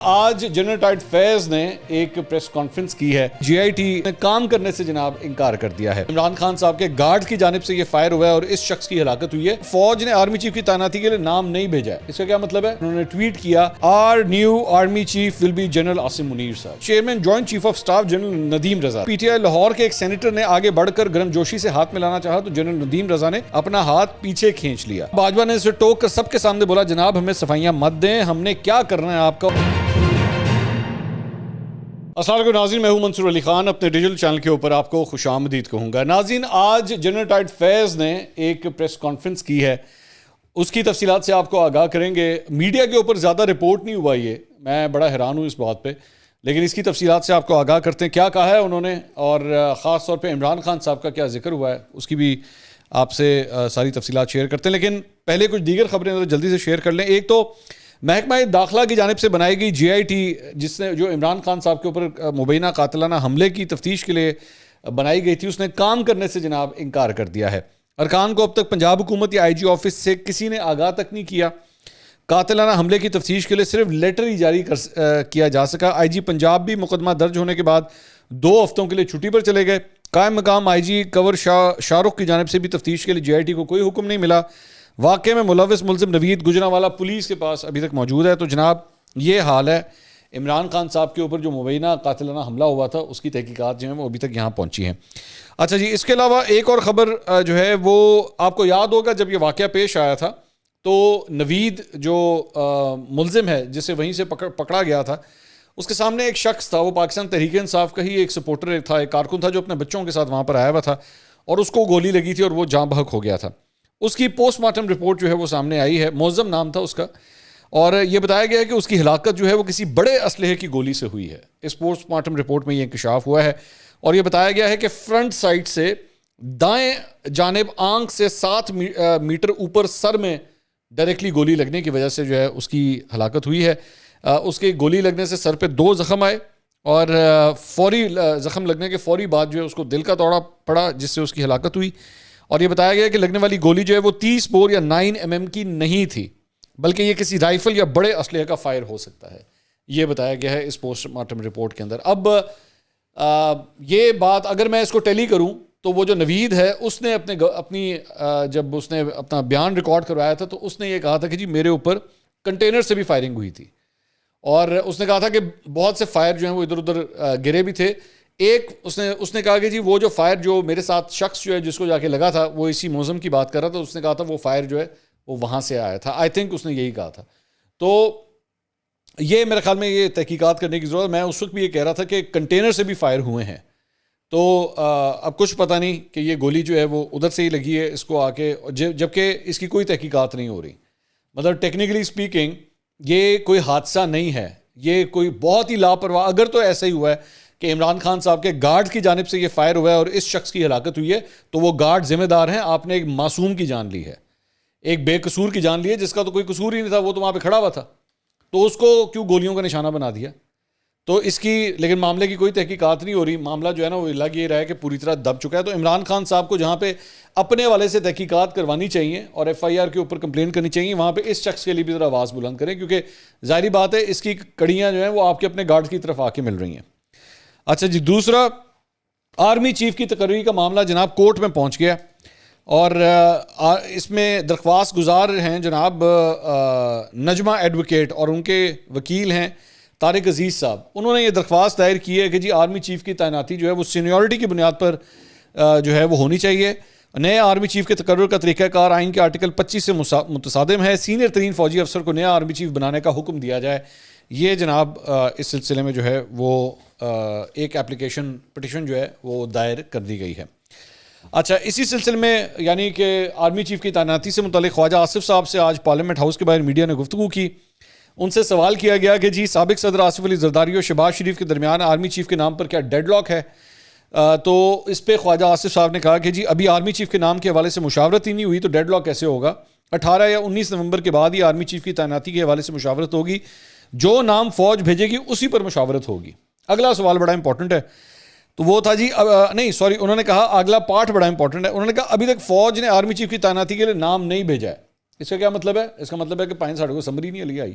آج general tight فیض نے ایک پریس کانفرنس کی ہے. جی آئی ٹی نے کام کرنے سے جناب انکار کر دیا ہے. عمران خان صاحب کے گارڈ کی جانب سے یہ فائر ہوا ہے اور اس شخص کی ہلاکت ہوئی ہے. فوج نے آرمی چیف کی تعیناتی کے لیے نام نہیں بھیجا ہے. اس کا کیا مطلب ہے؟ انہوں نے ٹویٹ کیا are new army chief will be general Asim Munir صاحب. Chairman joint chief of staff general Nadeem Raza. P T I Lahore کے ایک سینیٹر نے آگے بڑھ کر گرم جوشی سے ہاتھ ملانا چاہا تو جنرل ندیم رضا نے اپنا ہاتھ پیچھے کھینچ لیا. باجوہ نے اسے ٹوک کر سب کے سامنے بولا جناب ہمیں صفائیاں مت دیں, ہم نے کیا کرنا ہے آپ کا. السلام علیکم ناظرین, میں ہوں منصور علی خان. اپنے ڈیجیٹل چینل کے اوپر آپ کو خوش آمدید کہوں گا. ناظرین, آج جنرل ٹائٹ فیض نے ایک پریس کانفرنس کی ہے, اس کی تفصیلات سے آپ کو آگاہ کریں گے. میڈیا کے اوپر زیادہ رپورٹ نہیں ہوا, یہ میں بڑا حیران ہوں اس بات پہ, لیکن اس کی تفصیلات سے آپ کو آگاہ کرتے ہیں. کیا کہا ہے انہوں نے اور خاص طور پہ عمران خان صاحب کا کیا ذکر ہوا ہے, اس کی بھی آپ سے ساری تفصیلات شیئر کرتے ہیں. لیکن پہلے کچھ دیگر خبریں جلدی سے شیئر کر لیں. ایک تو محکمہ داخلہ کی جانب سے بنائی گئی جی آئی ٹی, جس نے جو عمران خان صاحب کے اوپر مبینہ قاتلانہ حملے کی تفتیش کے لیے بنائی گئی تھی, اس نے کام کرنے سے جناب انکار کر دیا ہے. ارکان کو اب تک پنجاب حکومت یا آئی جی آفس سے کسی نے آگاہ تک نہیں کیا. قاتلانہ حملے کی تفتیش کے لیے صرف لیٹر ہی جاری کیا جا سکا. آئی جی پنجاب بھی مقدمہ درج ہونے کے بعد 2 ہفتوں کے لیے چھٹی پر چلے گئے. قائم مقام آئی جی کور شاہ رخ کی جانب سے بھی تفتیش کے لیے جی آئی ٹی کو کوئی حکم نہیں ملا. واقعے میں ملوث ملزم نوید گجرانوالہ پولیس کے پاس ابھی تک موجود ہے. تو جناب یہ حال ہے. عمران خان صاحب کے اوپر جو مبینہ قاتلانہ حملہ ہوا تھا اس کی تحقیقات جو ہیں وہ ابھی تک یہاں پہنچی ہیں. اچھا جی, اس کے علاوہ ایک اور خبر جو ہے وہ آپ کو یاد ہوگا, جب یہ واقعہ پیش آیا تھا تو نوید جو ملزم ہے جسے وہیں سے پکڑا گیا تھا, اس کے سامنے ایک شخص تھا, وہ پاکستان تحریک انصاف کا ہی ایک سپورٹر تھا, ایک کارکن تھا جو اپنے بچوں کے ساتھ وہاں پر آیا ہوا تھا اور اس کو گولی لگی تھی اور وہ جاں بحق ہو گیا تھا. اس کی پوسٹ مارٹم رپورٹ جو ہے وہ سامنے آئی ہے. معظم نام تھا اس کا, اور یہ بتایا گیا ہے کہ اس کی ہلاکت جو ہے وہ کسی بڑے اسلحے کی گولی سے ہوئی ہے. اس پوسٹ مارٹم رپورٹ میں یہ انکشاف ہوا ہے اور یہ بتایا گیا ہے کہ فرنٹ سائڈ سے دائیں جانب آنکھ سے 7 میٹر اوپر سر میں ڈائریکٹلی گولی لگنے کی وجہ سے جو ہے اس کی ہلاکت ہوئی ہے. اس کے گولی لگنے سے سر پہ 2 زخم آئے اور فوری زخم لگنے کے فوری بعد جو ہے اس کو دل کا دورہ پڑا, جس سے اس کی ہلاکت ہوئی. اور یہ بتایا گیا کہ لگنے والی گولی جو ہے وہ 30 بور یا 9 mm کی نہیں تھی, بلکہ یہ کسی رائفل یا بڑے اسلحے کا فائر ہو سکتا ہے, یہ بتایا گیا ہے اس پوسٹ مارٹم رپورٹ کے اندر. اب یہ بات اگر میں اس کو ٹیلی کروں تو وہ جو نوید ہے اس نے جب اس نے اپنا بیان ریکارڈ کروایا تھا تو اس نے یہ کہا تھا کہ جی میرے اوپر کنٹینر سے بھی فائرنگ ہوئی تھی, اور اس نے کہا تھا کہ بہت سے فائر جو ہیں وہ ادھر ادھر گرے بھی تھے. ایک اس نے کہا کہ جی وہ جو فائر جو میرے ساتھ شخص جو ہے جس کو جا کے لگا تھا وہ اسی موزم کی بات کر رہا تھا, اس نے کہا تھا وہ فائر جو ہے وہ وہاں سے آیا تھا. آئی تھنک اس نے یہی کہا تھا. تو یہ میرے خیال میں یہ تحقیقات کرنے کی ضرورت. میں اس وقت بھی یہ کہہ رہا تھا کہ کنٹینر سے بھی فائر ہوئے ہیں, تو اب کچھ پتہ نہیں کہ یہ گولی جو ہے وہ ادھر سے ہی لگی ہے اس کو آ کے, جبکہ اس کی کوئی تحقیقات نہیں ہو رہی. مطلب ٹیکنیکلی اسپیکنگ یہ کوئی حادثہ نہیں ہے, یہ کوئی بہت ہی لاپرواہ, اگر تو ایسا ہی ہوا ہے کہ عمران خان صاحب کے گارڈ کی جانب سے یہ فائر ہوا ہے اور اس شخص کی ہلاکت ہوئی ہے, تو وہ گارڈ ذمہ دار ہیں. آپ نے ایک معصوم کی جان لی ہے, ایک بے قصور کی جان لی ہے, جس کا تو کوئی قصور ہی نہیں تھا, وہ تو وہاں پہ کھڑا ہوا تھا, تو اس کو کیوں گولیوں کا نشانہ بنا دیا. تو اس کی لیکن معاملے کی کوئی تحقیقات نہیں ہو رہی. معاملہ جو ہے نا وہ لگ یہ رہا ہے کہ پوری طرح دب چکا ہے. تو عمران خان صاحب کو جہاں پہ اپنے والے سے تحقیقات کروانی چاہیے اور ایف آئی آر کے اوپر کمپلین کرنی چاہیے, وہاں پہ اس شخص کے لیے بھی ذرا آواز بلند کریں, کیونکہ ظاہری بات ہے اس کی کڑیاں جو ہیں وہ آپ کے اپنے گارڈ کی طرف آ کے مل رہی ہیں. اچھا جی, دوسرا آرمی چیف کی تقرری کا معاملہ جناب کورٹ میں پہنچ گیا, اور اس میں درخواست گزار ہیں جناب نجمہ ایڈوکیٹ اور ان کے وکیل ہیں طارق عزیز صاحب. انہوں نے یہ درخواست دائر کی ہے کہ جی آرمی چیف کی تعیناتی جو ہے وہ سینیورٹی کی بنیاد پر جو ہے وہ ہونی چاہیے. نئے آرمی چیف کے تقرر کا طریقہ کار آئین کے آرٹیکل 25 سے متصادم ہے. سینئر ترین فوجی افسر کو نیا آرمی چیف بنانے کا حکم دیا جائے. یہ جناب اس سلسلے میں جو ہے وہ ایک پٹیشن جو ہے وہ دائر کر دی گئی ہے. اچھا, اسی سلسلے میں یعنی کہ آرمی چیف کی تعیناتی سے متعلق خواجہ آصف صاحب سے آج پارلیمنٹ ہاؤس کے باہر میڈیا نے گفتگو کی. ان سے سوال کیا گیا کہ جی سابق صدر آصف علی زرداری اور شہباز شریف کے درمیان آرمی چیف کے نام پر کیا ڈیڈ لاک ہے. تو اس پہ خواجہ آصف صاحب نے کہا کہ جی ابھی آرمی چیف کے نام کے حوالے سے مشاورت ہی نہیں ہوئی تو ڈیڈ لاک کیسے ہوگا. 18 یا 19 نومبر کے بعد ہی آرمی چیف کی تعیناتی کے حوالے سے مشاورت ہوگی, جو نام فوج بھیجے گی اسی پر مشاورت ہوگی. اگلا سوال بڑا امپورٹنٹ ہے, تو وہ تھا جی انہوں نے کہا اگلا پارٹ بڑا امپورٹنٹ ہے. انہوں نے کہا ابھی تک فوج نے آرمی چیف کی تعیناتی کے لیے نام نہیں بھیجا ہے. اس کا کیا مطلب ہے؟ اس کا مطلب ہے کہ 5 ساڑھے کو سمری نہیں علی آئی.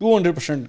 200%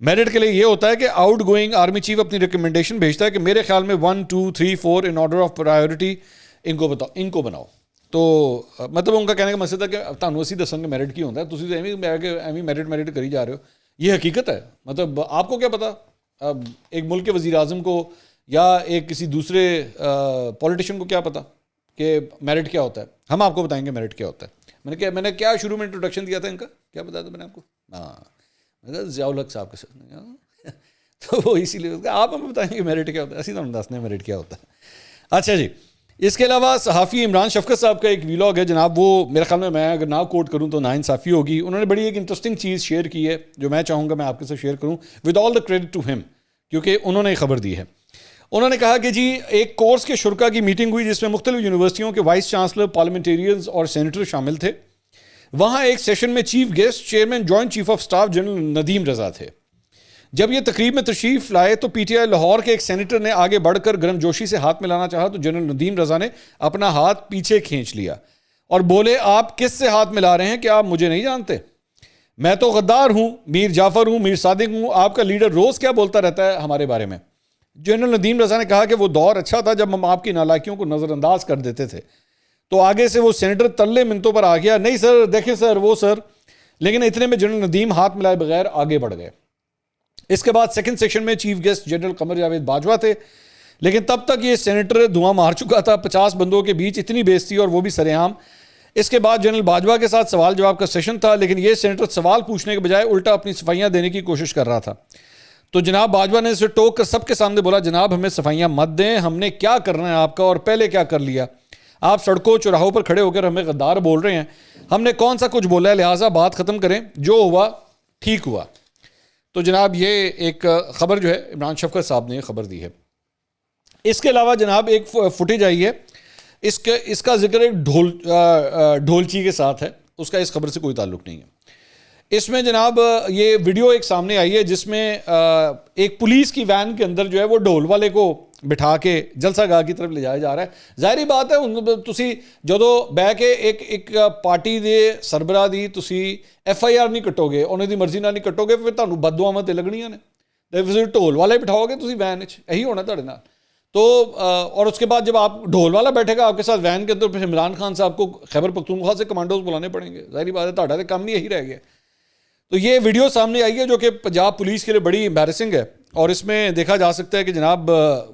میرٹ کے لیے یہ ہوتا ہے کہ آؤٹ گوئنگ آرمی چیف اپنی ریکمنڈیشن بھیجتا ہے کہ میرے خیال میں 1 2 3 4 ان آرڈر آف پرائیورٹی ان کو بتاؤ، ان کو بناؤ. تو مطلب ان کا کہنے کا مقصد ہے کہ تانوں اسی دسنگے میرٹ کی ہوتا ہے، تسی تو ایویں میرٹ کری جا رہے ہو. یہ حقیقت ہے. مطلب آپ کو کیا پتا اب ایک ملک کے وزیر اعظم کو یا ایک کسی دوسرے پولیٹیشین کو کیا پتا کہ میرٹ کیا ہوتا ہے. ہم آپ کو بتائیں گے میرٹ کیا ہوتا ہے. میں نے کیا شروع میں انٹروڈکشن دیا تھا ان کا، کیا بتایا تھا میں نے آپ کو؟ ہاں ضیاء الحق صاحب کے ساتھ. تو وہ اسی لیے آپ ہمیں بتائیں گے میرٹ کیا ہوتا ہے، اسی طرح دسنے میرٹ کیا ہوتا ہے. اچھا جی، اس کے علاوہ صحافی عمران شفقت صاحب کا ایک ویلاگ ہے جناب، وہ میرے خیال میں اگر نہ کوٹ کروں تو ناانصافی ہوگی. انہوں نے بڑی ایک انٹرسٹنگ چیز شیئر کی ہے جو میں چاہوں گا میں آپ کے ساتھ شیئر کروں with all the credit to ہم، کیونکہ انہوں نے خبر دی ہے. انہوں نے کہا کہ جی ایک کورس کے شرکا کی میٹنگ ہوئی جس میں مختلف یونیورسٹیوں کے وائس چانسلر، پارلیمنٹیرینز اور سینیٹر شامل تھے. وہاں ایک سیشن میں chief guest chairman joint chief of staff general Nadeem Raza تھے. جب یہ تقریب میں تشریف لائے تو پی ٹی آئی لاہور کے ایک سینیٹر نے آگے بڑھ کر گرم جوشی سے ہاتھ ملانا چاہا تو جنرل ندیم رضا نے اپنا ہاتھ پیچھے کھینچ لیا اور بولے، آپ کس سے ہاتھ ملا رہے ہیں کہ آپ مجھے نہیں جانتے؟ میں تو غدار ہوں، میر جعفر ہوں، میر صادق ہوں. آپ کا لیڈر روز کیا بولتا رہتا ہے ہمارے بارے میں؟ جنرل ندیم رضا نے کہا کہ وہ دور اچھا تھا جب ہم آپ کی نالائکیوں کو نظر انداز کر دیتے تھے. تو آگے سے وہ سینیٹر تلے منتوں پر آ گیا، نہیں سر، دیکھیں سر، وہ سر. لیکن اتنے میں جنرل ندیم ہاتھ ملائے بغیر آگے بڑھ گئے. اس کے بعد سیکنڈ سیکشن میں chief guest general Qamar Javed Bajwa تھے، لیکن تب تک یہ سینیٹر دھواں مار چکا تھا. 50 بندوں کے بیچ اتنی بےعزتی اور وہ بھی سر عام. اس کے بعد جنرل باجوہ کے ساتھ سوال جواب کا سیشن تھا، لیکن یہ سینیٹر سوال پوچھنے کے بجائے الٹا اپنی صفائیاں دینے کی کوشش کر رہا تھا. تو جناب باجوہ نے اسے ٹوک کر سب کے سامنے بولا، جناب ہمیں صفائیاں مت دیں، ہم نے کیا کرنا ہے آپ کا اور پہلے کیا کر لیا؟ آپ سڑکوں چوراہوں پر کھڑے ہو کر ہمیں غدار بول رہے ہیں، ہم نے کون سا کچھ بولا ہے؟ لہٰذا بات ختم کریں، جو ہوا ٹھیک ہوا. تو جناب یہ ایک خبر جو ہے عمران شفقت صاحب نے خبر دی ہے. اس کے علاوہ جناب ایک فوٹیج آئی ہے، اس کا ذکر ایک ڈھولچی کے ساتھ ہے، اس کا اس خبر سے کوئی تعلق نہیں ہے. اس میں جناب یہ ویڈیو ایک سامنے آئی ہے جس میں ایک پولیس کی وین کے اندر جو ہے وہ ڈھول والے کو بٹھا کے جلسہ گاہ کی طرف لے جایا جا رہا ہے. ظاہری بات ہے تسی جدو بہ کے ایک پارٹی دے سربراہ دی تسی ایف آئی آر نہیں کٹو گے، انہیں دی مرضی نہ نہیں کٹو گے، پھر تانوں بددعاواں تے لگنیاں نے. تے ڈھول والے بٹھاؤ گے تسی وین وچ، یہی ہونا تہاڈے نال. تو اور اس کے بعد جب آپ ڈھول والا بیٹھے گا آپ کے ساتھ وین کے اندر، پھر عمران خان صاحب کو خیبر پختونخوا سے کمانڈوز بلانے پڑیں گے. ظاہری بات ہے تہاڈا تے کام نہیں یہی رہ گیا. تو یہ ویڈیو سامنے آئی ہے جو کہ پنجاب پولیس کے لیے بڑی امبیرسنگ ہے، اور اس میں دیکھا جا سکتا ہے کہ جناب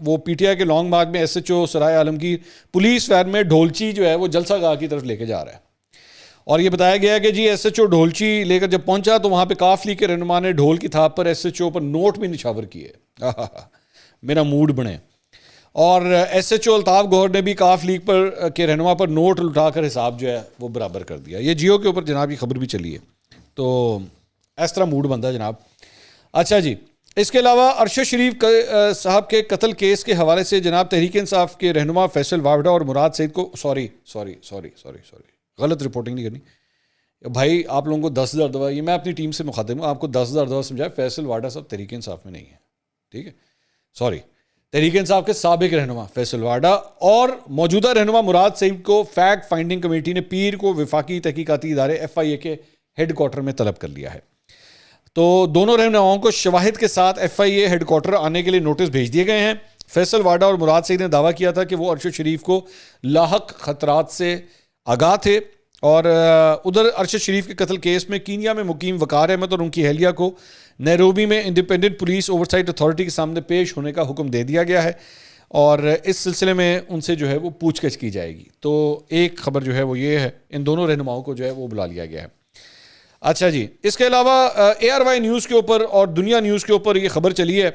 وہ پی ٹی آئی کے لانگ مارچ میں S H O Sarai Alamgir police van میں ڈھولچی جو ہے وہ جلسہ گاہ کی طرف لے کے جا رہا ہے. اور یہ بتایا گیا ہے کہ جی ایس ایچ او ڈھولچی لے کر جب پہنچا تو وہاں پہ کاف لیگ کے رہنما نے ڈھول کی تھاپ پر ایس ایچ او پر نوٹ بھی نچھاور کیے. میرا موڈ بنے. اور ایس ایچ او الطاف گوہر نے بھی کاف لیگ پر کے رہنما پر نوٹ لٹا کر حساب جو ہے وہ برابر کر دیا. یہ جیو کے اوپر جناب یہ خبر بھی چلی ہے. تو اس طرح موڈ بنتا ہے جناب. اچھا جی، اس کے علاوہ ارشد شریف صاحب کے قتل کیس کے حوالے سے جناب تحریک انصاف کے رہنما فیصل واوڈا اور مراد سعید کو سوری غلط رپورٹنگ نہیں کرنی بھائی. آپ لوگوں کو 10,000 دفعہ، یہ میں اپنی ٹیم سے مخاطب ہوں، آپ کو 10,000 دفعہ سمجھایا فیصل واوڈا صاحب تحریک انصاف میں نہیں ہے. ٹھیک ہے، سوری. تحریک انصاف کے سابق رہنما فیصل واوڈا اور موجودہ رہنما مراد سعید کو فیکٹ فائنڈنگ کمیٹی نے پیر کو وفاقی تحقیقاتی ادارے ایف آئی اے کے ہیڈ کوارٹر میں طلب کر لیا ہے. تو دونوں رہنماؤں کو شواہد کے ساتھ ایف آئی اے ہیڈ کوارٹر آنے کے لیے نوٹس بھیج دیے گئے ہیں. فیصل واڈا اور مراد سعید نے دعویٰ کیا تھا کہ وہ ارشد شریف کو لاحق خطرات سے آگاہ تھے، اور ادھر ارشد شریف کے قتل کیس میں کینیا میں مقیم وقار احمد اور ان کی اہلیہ کو نیروبی میں انڈیپینڈنٹ پولیس اوورسائٹ اتھارٹی کے سامنے پیش ہونے کا حکم دے دیا گیا ہے، اور اس سلسلے میں ان سے جو ہے وہ پوچھ گچھ کی جائے گی. تو ایک خبر جو ہے وہ یہ ہے، ان دونوں رہنماؤں کو جو ہے وہ بلا لیا گیا ہے. اچھا جی، اس کے علاوہ اے آر وائی نیوز کے اوپر اور دنیا نیوز کے اوپر یہ خبر چلی ہے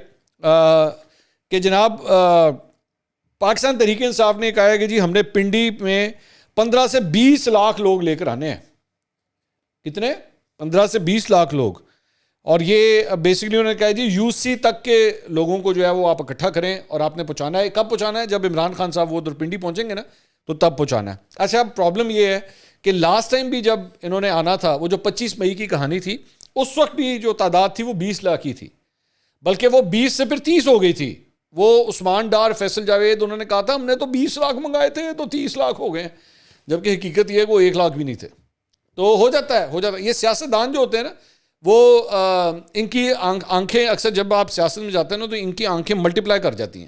کہ جناب پاکستان تحریک انصاف نے کہا ہے کہ جی ہم نے پنڈی میں 15 سے 20 لاکھ لوگ لے کر آنے ہیں. کتنے؟ 15 سے 20 لاکھ لوگ. اور یہ بیسکلی انہوں نے کہا جی یو سی تک کے لوگوں کو جو ہے وہ آپ اکٹھا کریں اور آپ نے پہنچانا ہے. کب پہنچانا ہے؟ جب عمران خان صاحب وہ ادھر پنڈی پہنچیں گے نا تو تب پہنچانا ہے. اچھا، اب پرابلم یہ ہے کہ لاسٹ ٹائم بھی جب انہوں نے آنا تھا، وہ جو 25 مئی کی کہانی تھی، اس وقت بھی جو تعداد تھی وہ 20 لاکھ کی تھی، بلکہ وہ 20 سے پھر 30 ہو گئی تھی. وہ عثمان ڈار، فیصل جاوید، انہوں نے کہا تھا ہم نے تو 20 لاکھ منگائے تھے تو 30 لاکھ ہو گئے، جبکہ حقیقت یہ ہے کہ وہ 1 لاکھ بھی نہیں تھے. تو ہو جاتا ہے. یہ سیاستدان جو ہوتے ہیں نا وہ ان کی آنکھیں اکثر جب آپ سیاست میں جاتے ہیں نا تو ان کی آنکھیں ملٹیپلائی کر جاتی ہیں.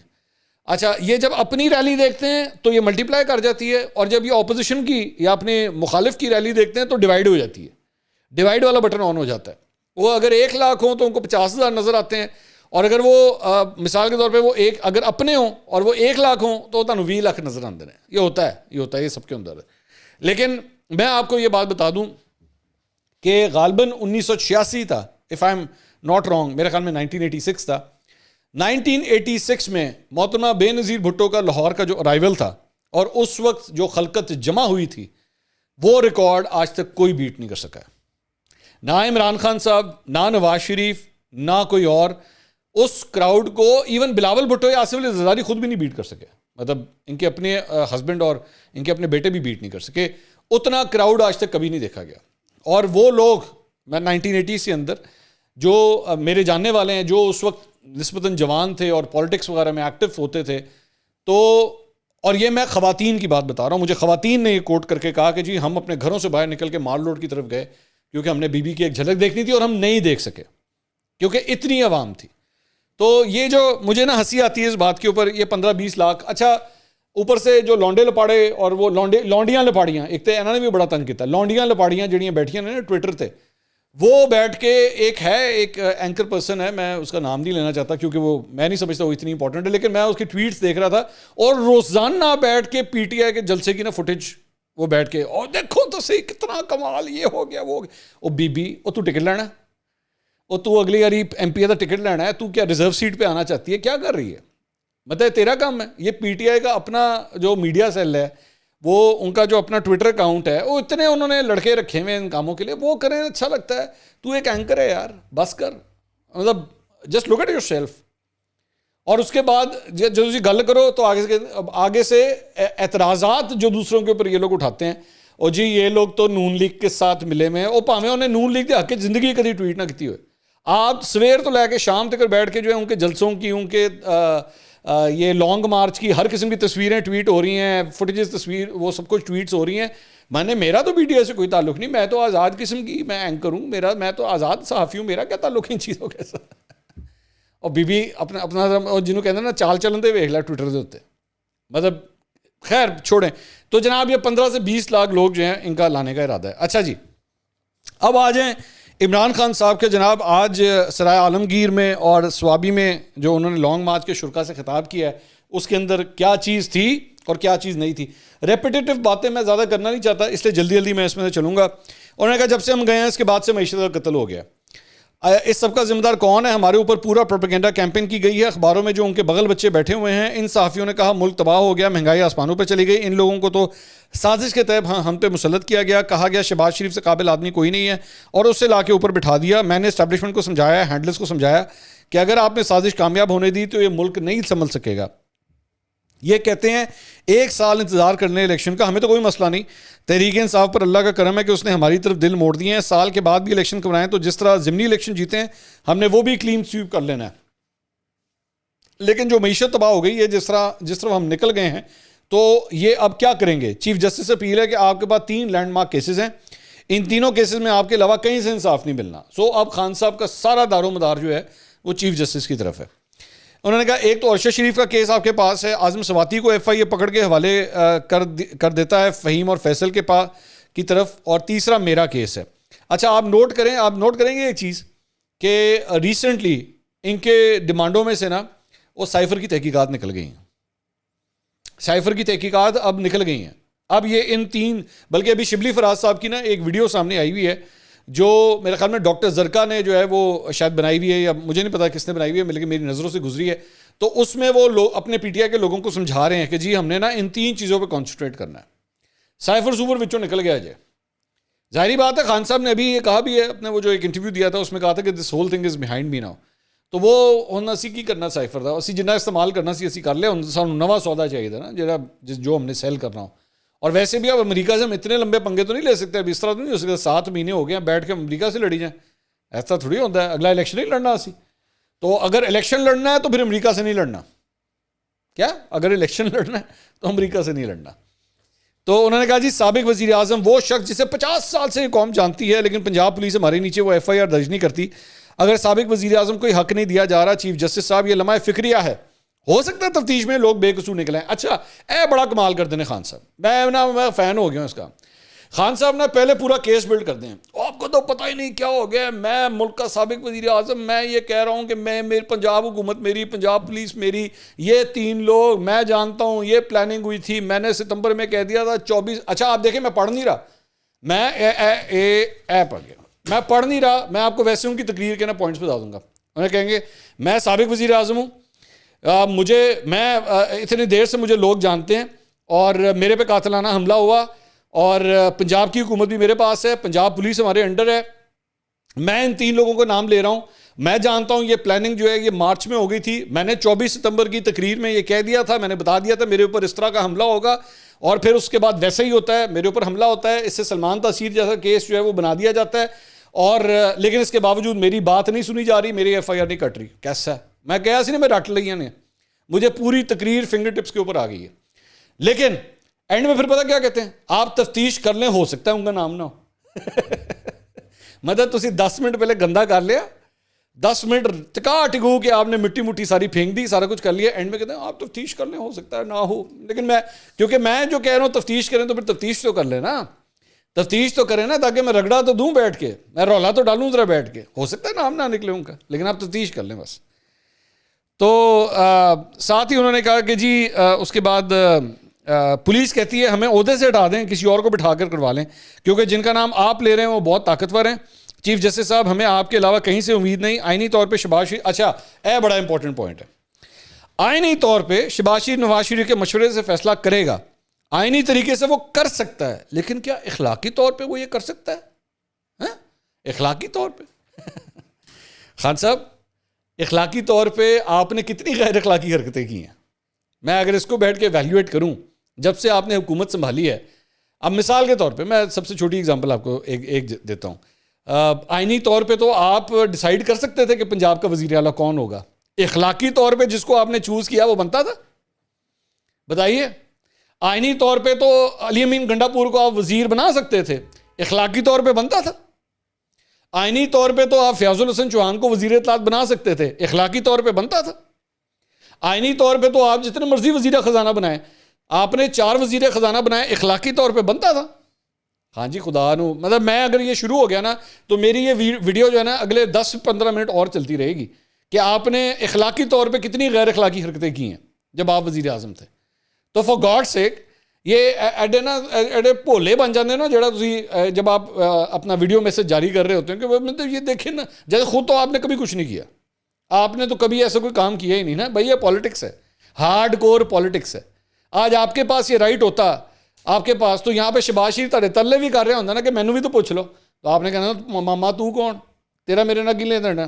اچھا یہ جب اپنی ریلی دیکھتے ہیں تو یہ ملٹیپلائی کر جاتی ہے, اور جب یہ اپوزیشن کی یا اپنے مخالف کی ریلی دیکھتے ہیں تو ڈیوائڈ ہو جاتی ہے. ڈیوائڈ والا بٹن آن ہو جاتا ہے. وہ اگر 1 لاکھ ہوں تو ان کو 50,000 نظر آتے ہیں, اور اگر وہ مثال کے طور پہ وہ اگر اپنے ہوں اور وہ 1 لاکھ ہوں تو تنو 20 لاکھ نظر آتے ہیں. یہ ہوتا ہے یہ سب کے اندر ہے. لیکن میں آپ کو یہ بات بتا دوں کہ غالباً 1986 تھا, if I am not wrong, میرے خیال میں 1986 تھا. 1986 میں محترمہ بے نظیر بھٹو کا لاہور کا جو ارائیول تھا, اور اس وقت جو خلقت جمع ہوئی تھی, وہ ریکارڈ آج تک کوئی بیٹ نہیں کر سکا. نہ عمران خان صاحب, نہ نواز شریف, نہ کوئی اور اس کراؤڈ کو, ایون بلاول بھٹو یا آصف علی زرداری خود بھی نہیں بیٹ کر سکے. مطلب ان کے اپنے ہسبینڈ اور ان کے اپنے بیٹے بھی بیٹ نہیں کر سکے. اتنا کراؤڈ آج تک کبھی نہیں دیکھا گیا. اور وہ لوگ, میں 1980 سے اندر جو میرے جاننے والے ہیں جو اس وقت نسبتاً جوان تھے اور پالیٹکس وغیرہ میں ایکٹیو ہوتے تھے, تو اور یہ میں خواتین کی بات بتا رہا ہوں, مجھے خواتین نے یہ کوٹ کر کے کہا کہ جی ہم اپنے گھروں سے باہر نکل کے مال روڈ کی طرف گئے کیونکہ ہم نے بی بی کی ایک جھلک دیکھنی تھی اور ہم نہیں دیکھ سکے کیونکہ اتنی عوام تھی. تو یہ جو مجھے نا ہنسی آتی ہے اس بات کے اوپر, یہ 15-20 لاکھ, اچھا اوپر سے جو لونڈے لپاڑے اور وہ لونڈیاں لپاڑیاں, ایک تو انہوں نے بھی بڑا تنگ کیا, لونڈیاں لپاڑیاں جڑیاں بیٹھیاں نے ٹویٹر تے, وہ بیٹھ کے ایک اینکر پرسن ہے, میں اس کا نام نہیں لینا چاہتا کیونکہ وہ میں نہیں سمجھتا وہ اتنی امپورٹنٹ ہے, لیکن میں اس کی ٹویٹس دیکھ رہا تھا, اور روزانہ بیٹھ کے پی ٹی آئی کے جلسے کی نا فوٹیج وہ بیٹھ کے, اور دیکھو تو صحیح کتنا کمال, یہ ہو گیا وہ او بی بی, او تو ٹکٹ لینا ہے, او تو اگلی باری ایم پی کا ٹکٹ لینا ہے, تو کیا ریزرو سیٹ پہ آنا چاہتی ہے, کیا کر رہی ہے, مطلب تیرا کام ہے. یہ پی ٹی آئی کا اپنا جو میڈیا سیل ہے, وہ ان کا جو اپنا ٹویٹر اکاؤنٹ ہے, وہ اتنے انہوں نے لڑکے رکھے ہوئے ان کاموں کے لیے, وہ کریں, اچھا لگتا ہے. تو ایک اینکر ہے یار, بس کر, مطلب just look at yourself. اور اس کے بعد جب تسی گل کرو تو آگے سے اعتراضات جو دوسروں کے اوپر یہ لوگ اٹھاتے ہیں, اور جی یہ لوگ تو نون لیگ کے ساتھ ملے میں, وہ پاویں انہیں نون لیگ کے حق زندگی کبھی ٹویٹ نہ کیتی ہوئے. آپ سویر تو لے کے شام تک بیٹھ کے جو ہے ان کے جلسوں کی, ان کے یہ لانگ مارچ کی ہر قسم کی تصویریں ٹویٹ ہو رہی ہیں, فوٹیجز تصویر وہ سب کچھ ٹویٹس ہو رہی ہیں. میرا تو BTI سے کوئی تعلق نہیں, میں تو آزاد قسم کی میں اینکر ہوں, میں تو آزاد صحافی ہوں, میرا کیا تعلق ان چیزوں کے ساتھ. اور بی بی اپنا جنہوں کہتے ہیں نا چال چلن دے ویکھ لے ٹویٹر دے ہوتے, مطلب خیر چھوڑیں. تو جناب یہ 15 سے 20 لاکھ لوگ جو ہیں ان کا لانے کا ارادہ ہے. اچھا جی, اب آ جائیں عمران خان صاحب کے. جناب آج سرائے عالمگیر میں اور سوابی میں جو انہوں نے لانگ مارچ کے شرکا سے خطاب کیا ہے, اس کے اندر کیا چیز تھی اور کیا چیز نہیں تھی. ریپیٹیٹو باتیں میں زیادہ کرنا نہیں چاہتا, اس لیے جلدی میں اس میں سے چلوں گا. انہوں نے کہا جب سے ہم گئے ہیں اس کے بعد سے معیشت کا قتل ہو گیا. اس سب کا ذمہ دار کون ہے؟ ہمارے اوپر پورا پروپیگنڈا کیمپین کی گئی ہے. اخباروں میں جو ان کے بغل بچے بیٹھے ہوئے ہیں, ان صحافیوں نے کہا ملک تباہ ہو گیا, مہنگائی آسمانوں پہ چلی گئی. ان لوگوں کو تو سازش کے تحت ہم پہ مسلط کیا گیا. کہا گیا شہباز شریف سے قابل آدمی کوئی نہیں ہے, اور اس سے لا کے اوپر بٹھا دیا. میں نے اسٹیبلشمنٹ کو سمجھایا, ہینڈلرز کو سمجھایا کہ اگر آپ نے سازش کامیاب ہونے دی تو یہ ملک نہیں سنبھل سکے گا. یہ کہتے ہیں 1 سال انتظار کرنے الیکشن کا, ہمیں تو کوئی مسئلہ نہیں. تحریک انصاف پر اللہ کا کرم ہے کہ اس نے ہماری طرف دل موڑ دیے ہیں. سال کے بعد بھی الیکشن کروائیں تو جس طرح ضمنی الیکشن جیتے ہیں ہم نے وہ بھی کلین سویپ کر لینا ہے. لیکن جو معیشت تباہ ہو گئی ہے, جس طرح ہم نکل گئے ہیں, تو یہ اب کیا کریں گے؟ چیف جسٹس سے اپیل ہے کہ آپ کے پاس 3 لینڈ مارک کیسز ہیں, ان تینوں کیسز میں آپ کے علاوہ کہیں سے انصاف نہیں ملنا. سو اب خان صاحب کا سارا دار و مدار جو ہے وہ چیف جسٹس کی طرف ہے. انہوں نے کہا ایک تو ارشد شریف کا کیس آپ کے پاس ہے, اعظم سواتی کو FIA پکڑ کے حوالے کر دیتا ہے فہیم اور فیصل کے پاس کی طرف, اور تیسرا میرا کیس ہے. اچھا آپ نوٹ کریں گے ایک چیز کہ ریسنٹلی ان کے ڈیمانڈوں میں سے نا وہ سائفر کی تحقیقات نکل گئی ہیں. سائفر کی تحقیقات اب نکل گئی ہیں. اب یہ ان 3 بلکہ ابھی شبلی فراز صاحب کی نا ایک ویڈیو سامنے آئی ہوئی ہے جو میرے خیال میں ڈاکٹر زرکا نے جو ہے وہ شاید بنائی ہوئی ہے, یا مجھے نہیں پتا کس نے بنائی ہوئی ہے, لیکن میری نظروں سے گزری ہے. تو اس میں وہ لوگ اپنے PTI کے لوگوں کو سمجھا رہے ہیں کہ جی ہم نے نا ان 3 چیزوں پہ کانسنٹریٹ کرنا ہے. سائفر سوپر وچوں نکل گیا جائے. ظاہری بات ہے خان صاحب نے ابھی یہ کہا بھی ہے, اپنے وہ جو ایک انٹرویو دیا تھا اس میں کہا تھا کہ this whole thing is behind me now. تو وہ ہن اسی کی کرنا سائفر تھا, اسی جنہ استعمال کرنا سی اسی کر لیا. سانو نواں سودا چاہیے تھا نا جو ہم نے سیل کرنا ہو. اور ویسے بھی اب امریکہ سے ہم اتنے لمبے پنگے تو نہیں لے سکتے, اب اس طرح تو نہیں ہو سکتا 7 مہینے ہو گئے بیٹھ کے امریکہ سے لڑی جائیں, ایسا تھوڑی ہوتا ہے. اگلا الیکشن نہیں لڑنا اسی, تو اگر الیکشن لڑنا ہے تو پھر امریکہ سے نہیں لڑنا. کیا اگر الیکشن لڑنا ہے تو امریکہ سے نہیں لڑنا. تو انہوں نے کہا جی سابق وزیر اعظم وہ شخص جسے 50 سال سے یہ قوم جانتی ہے لیکن پنجاب پولیس ہمارے نیچے وہ ایف آئی آر درج نہیں کرتی. اگر سابق وزیر اعظم کو حق نہیں دیا جا رہا چیف جسٹس صاحب یہ لمحہ فکریہ ہے, ہو سکتا ہے تفتیش میں لوگ بے قصور نکلیں. اچھا بڑا کمال کر دیں خان صاحب, میں فین ہو گیا ہوں اس کا. خان صاحب نے پہلے پورا کیس بلڈ کر دیں, آپ کو تو پتہ ہی نہیں کیا ہو گیا, میں ملک کا سابق وزیر اعظم, میں یہ کہہ رہا ہوں کہ میری پنجاب حکومت میری, پنجاب پولیس میری, یہ 3 لوگ میں جانتا ہوں, یہ پلاننگ ہوئی تھی, میں نے ستمبر میں کہہ دیا تھا 24. اچھا آپ دیکھیں میں پڑھ نہیں رہا, میں پڑھ گیا, میں پڑھ نہیں رہا, میں آپ کو ویسے ان کی تقریر کے نا پوائنٹس بتا دوں گا. انہیں کہیں گے میں سابق وزیر اعظم ہوں, میں اتنی دیر سے مجھے لوگ جانتے ہیں اور میرے پہ قاتلانہ حملہ ہوا اور پنجاب کی حکومت بھی میرے پاس ہے, پنجاب پولیس ہمارے انڈر ہے, میں ان 3 لوگوں کا نام لے رہا ہوں, میں جانتا ہوں یہ پلاننگ جو ہے یہ مارچ میں ہو گئی تھی, میں نے 24 ستمبر کی تقریر میں یہ کہہ دیا تھا, میں نے بتا دیا تھا میرے اوپر اس طرح کا حملہ ہوگا اور پھر اس کے بعد ویسا ہی ہوتا ہے, میرے اوپر حملہ ہوتا ہے, اس سے سلمان تاثیر جیسا کیس جو ہے وہ بنا دیا جاتا ہے اور لیکن اس کے باوجود میری بات نہیں سنی جا رہی, میری ایف آئی آر نہیں کٹ رہی. کیسا ہے, میں کہا سی نا میں رٹ لیا نے, مجھے پوری تقریر فنگر ٹپس کے اوپر آ گئی ہے. لیکن اینڈ میں پھر پتہ کیا کہتے ہیں, آپ تفتیش کر لیں, ہو سکتا ہے ان کا نام نہ ہو. مطلب تسی 10 منٹ پہلے گندا کر لیا, 10 منٹ ٹکا ٹکو کہ آپ نے مٹی مٹی ساری پھینک دی, سارا کچھ کر لیا, اینڈ میں کہتے ہیں آپ تفتیش کر لیں, ہو سکتا ہے نہ ہو. لیکن کیونکہ میں جو کہہ رہا ہوں تفتیش کریں تو پھر تفتیش تو کر لیں نا, تفتیش تو کریں نا, تاکہ میں رگڑا تو دوں بیٹھ کے, میں رولا تو ڈالوں ذرا بیٹھ کے, ہو سکتا ہے نام نہ نکلے ان کا, لیکن آپ تفتیش کر لیں بس. تو ساتھ ہی انہوں نے کہا کہ جی اس کے بعد پولیس کہتی ہے ہمیں عہدے سے ہٹا دیں, کسی اور کو بٹھا کر کروا لیں, کیونکہ جن کا نام آپ لے رہے ہیں وہ بہت طاقتور ہیں. چیف جسٹس صاحب ہمیں آپ کے علاوہ کہیں سے امید نہیں, آئینی طور پہ شہباز شریف, اچھا بڑا امپورٹنٹ پوائنٹ ہے, آئینی طور پہ شہباز شریف نواز شریف کے مشورے سے فیصلہ کرے گا, آئینی طریقے سے وہ کر سکتا ہے, لیکن کیا اخلاقی طور پہ وہ یہ کر سکتا ہے؟ اخلاقی طور پہ خان صاحب اخلاقی طور پہ آپ نے کتنی غیر اخلاقی حرکتیں کی ہیں. میں اگر اس کو بیٹھ کے ویلیویٹ کروں جب سے آپ نے حکومت سنبھالی ہے, اب مثال کے طور پہ میں سب سے چھوٹی اگزامپل آپ کو ایک دیتا ہوں. آئینی طور پہ تو آپ ڈیسائیڈ کر سکتے تھے کہ پنجاب کا وزیر اعلیٰ کون ہوگا, اخلاقی طور پہ جس کو آپ نے چوز کیا وہ بنتا تھا؟ بتائیے. آئینی طور پہ تو علی امین گنڈا پور کو آپ وزیر بنا سکتے تھے, اخلاقی طور پہ بنتا تھا. آئینی طور پہ تو آپ فیاض الحسن چوہان کو وزیر اطلاعات بنا سکتے تھے, اخلاقی طور پہ بنتا تھا. آئینی طور پہ تو آپ جتنے مرضی وزیر خزانہ بنائیں, آپ نے 4 وزیر خزانہ بنائے, اخلاقی طور پہ بنتا تھا. ہاں جی خدا نو, مطلب میں اگر یہ شروع ہو گیا نا تو میری یہ ویڈیو جو ہے نا اگلے 10-15 منٹ اور چلتی رہے گی کہ آپ نے اخلاقی طور پہ کتنی غیر اخلاقی حرکتیں کی ہیں جب آپ وزیر اعظم تھے. تو فار گاڈ سیک یہ ایڈے بھولے بن جاتے ہیں نا جڑا تسی جب آپ اپنا ویڈیو میسج جاری کر رہے ہوتے ہیں کہ مطلب یہ دیکھیں نا, جیسے خود تو آپ نے کبھی کچھ نہیں کیا, آپ نے تو کبھی ایسا کوئی کام کیا ہی نہیں نا بھائی. یہ پالیٹکس ہے, ہارڈ کور پالیٹکس ہے. آج آپ کے پاس یہ رائٹ ہوتا آپ کے پاس, تو یہاں پہ شہباز شریف تارے تلے بھی کر رہے ہوتا نا کہ مینوں بھی تو پوچھ لو, تو آپ نے کہنا ماما تو کون, تیرا میرے نہ کی لے دینا,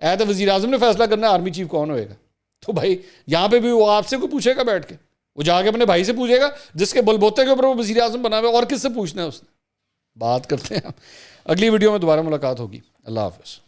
تو وزیر اعظم نے فیصلہ کرنا آرمی چیف کون ہوئے گا. تو بھائی یہاں پہ بھی وہ آپ سے کوئی پوچھے گا بیٹھ کے, وہ جا کے اپنے بھائی سے پوچھے گا جس کے بلبوتے کے اوپر وہ وزیر اعظم بنا ہوا ہے, اور کس سے پوچھنا ہے اس نے. بات کرتے ہیں اگلی ویڈیو میں دوبارہ ملاقات ہوگی. اللہ حافظ.